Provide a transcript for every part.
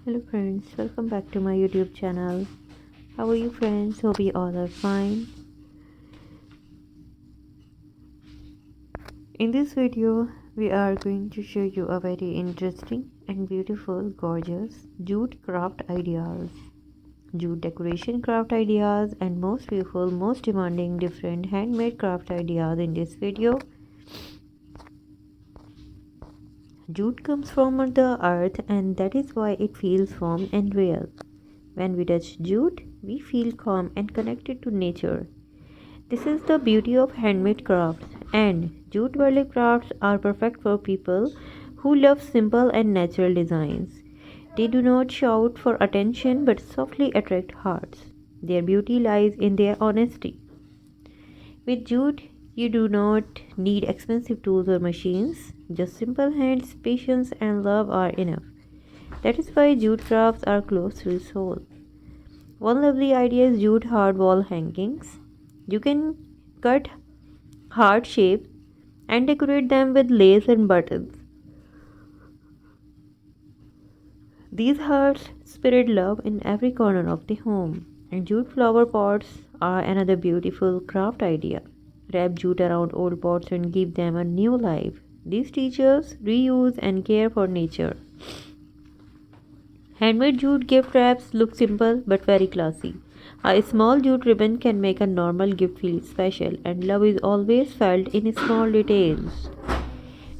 Hello friends, welcome back to my YouTube channel. How are you friends? Hope you all are fine. In this video, we are going to show you a very interesting and beautiful, gorgeous jute craft ideas. Jute decoration craft ideas and most beautiful, most demanding different handmade craft ideas in this video. Jute comes from the earth and that is why it feels warm and real. When we touch jute, we feel calm and connected to nature. This is the beauty of handmade crafts, and jute burlap crafts are perfect for people who love simple and natural designs. They do not shout for attention but softly attract hearts. Their beauty lies in their honesty. With jute, you do not need expensive tools or machines, just simple hands, patience, and love are enough. That is why jute crafts are close to the soul. One lovely idea is jute hard wall hangings. You can cut heart shapes and decorate them with lace and buttons. These hearts spread love in every corner of the home. And jute flower pots are another beautiful craft idea. Wrap jute around old pots and give them a new life. These teach us reuse and care for nature. Handmade jute gift wraps look simple but very classy. A small jute ribbon can make a normal gift feel special, and love is always felt in small details.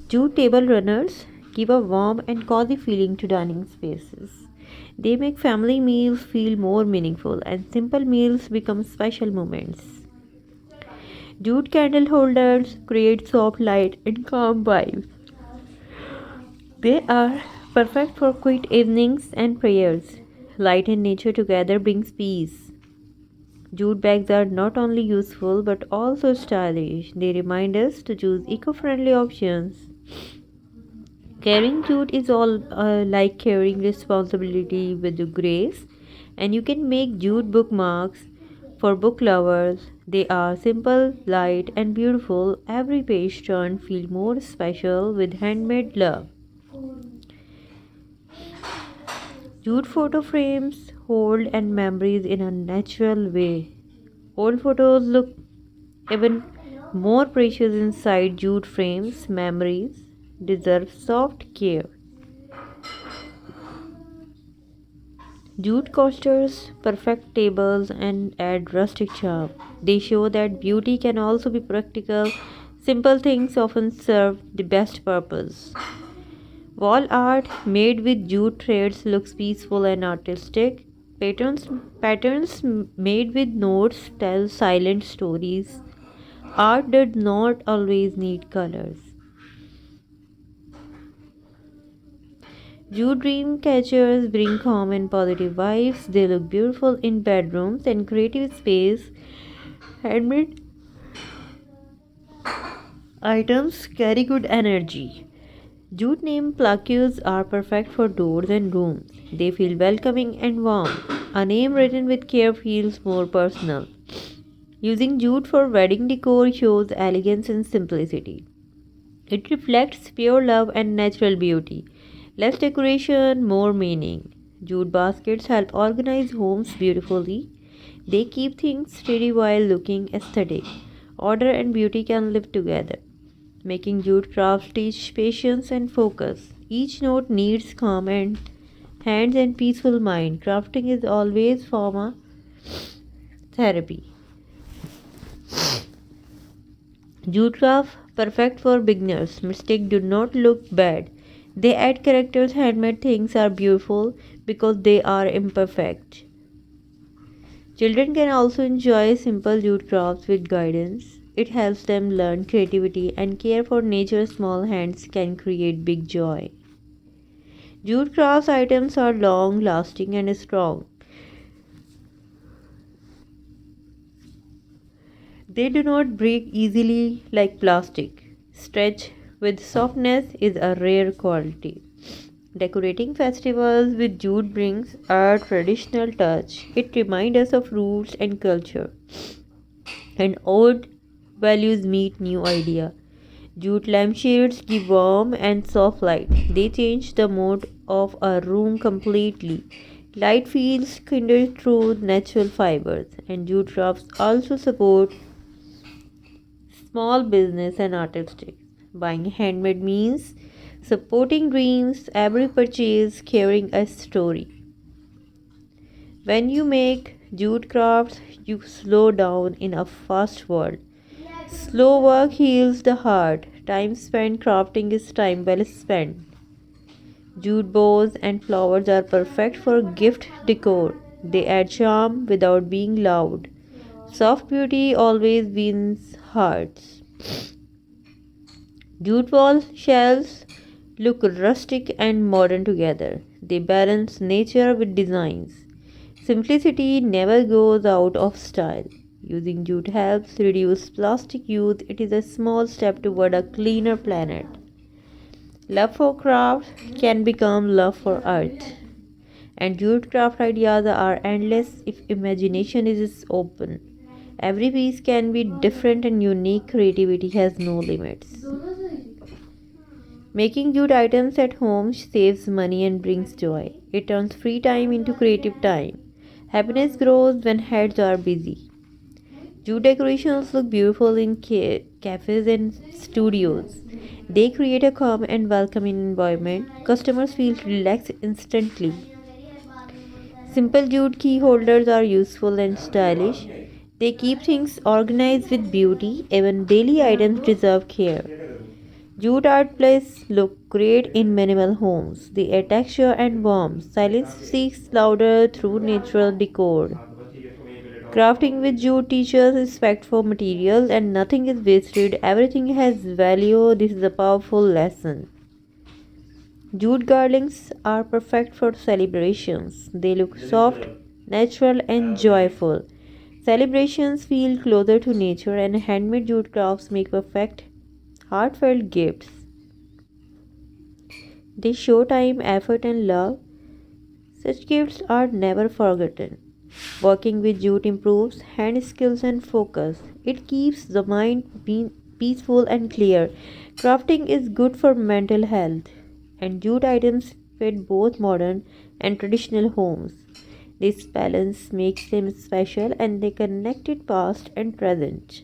Jute table runners give a warm and cozy feeling to dining spaces. They make family meals feel more meaningful, and simple meals become special moments. Jute candle holders create soft light and calm vibes. They are perfect for quiet evenings and prayers. Light and nature together brings peace. Jute bags are not only useful but also stylish. They remind us to choose eco-friendly options. Carrying jute is all like carrying responsibility with grace, and you can make jute bookmarks for book lovers. They are simple, light, and beautiful. Every page turn feel more special with handmade love. Jute photo frames hold and memories in a natural way. Old photos look even more precious inside jute frames. Memories deserve soft care. Jute coasters perfect tables and add rustic charm. They show that beauty can also be practical. Simple things often serve the best purpose. Wall art made with jute threads looks peaceful and artistic. Patterns made with notes tell silent stories. Art does not always need colors. Jute dream catchers bring calm and positive vibes. They look beautiful in bedrooms and creative space. Handmade items carry good energy. Jute name plaques are perfect for doors and rooms. They feel welcoming and warm. A name written with care feels more personal. Using jute for wedding decor shows elegance and simplicity. It reflects pure love and natural beauty. Less decoration, more meaning. Jute baskets help organize homes beautifully. They keep things steady while looking aesthetic. Order and beauty can live together. Making jute crafts teach patience and focus. Each note needs calm and hands and peaceful mind. Crafting is always form of therapy. Jute craft perfect for beginners. Mistakes do not look bad. They add characters. Handmade things are beautiful because they are imperfect. Children can also enjoy simple jute crafts with guidance. It helps them learn creativity and care for nature. Small hands can create big joy. Jute crafts items are long lasting and strong. They do not break easily like plastic. Stretch with softness is a rare quality. Decorating festivals with jute brings a traditional touch. It reminds us of roots and culture. And old values meet new idea. Jute lampshades give warm and soft light. They change the mood of a room completely. Light feels kindled through natural fibers, and jute crafts also support small business and artistic. Buying handmade means supporting dreams, every purchase carrying a story. When you make jute crafts, you slow down in a fast world. Slow work heals the heart. Time spent crafting is time well spent. Jute bows and flowers are perfect for gift decor. They add charm without being loud. Soft beauty always wins hearts. Jute wall shelves look rustic and modern together. They balance nature with designs. Simplicity never goes out of style. Using jute helps reduce plastic use. It is a small step toward a cleaner planet. Love for craft can become love for art. And jute craft ideas are endless if imagination is open. Every piece can be different and unique. Creativity has no limits. Making jute items at home saves money and brings joy. It turns free time into creative time. Happiness grows when heads are busy. Jute decorations look beautiful in cafes and studios. They create a calm and welcoming environment. Customers feel relaxed instantly. Simple jute key holders are useful and stylish. They keep things organized with beauty. Even daily items deserve care. Jute art plays look great in minimal homes. They add texture and warmth. Silence speaks louder through natural decor. Crafting with jute teaches respect for materials and nothing is wasted. Everything has value. This is a powerful lesson. Jute garlands are perfect for celebrations. They look soft, natural, and joyful. Celebrations feel closer to nature, and handmade jute crafts make perfect, heartfelt gifts. They show time, effort, and love. Such gifts are never forgotten. Working with jute improves hand skills and focus. It keeps the mind peaceful and clear. Crafting is good for mental health, and jute items fit both modern and traditional homes. This balance makes them special and they connected past and present.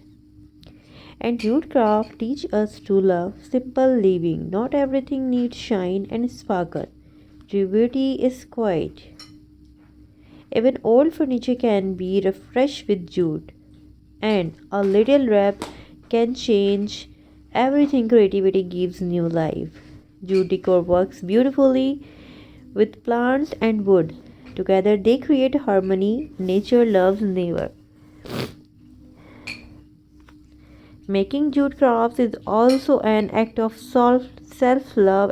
And jute craft teach us to love simple living. Not everything needs shine and sparkle. True beauty is quiet. Even old furniture can be refreshed with jute, and a little wrap can change everything. Creativity gives new life. Jute decor works beautifully with plants and wood. Together they create harmony. Nature loves neighbor. Making jute crafts is also an act of self love.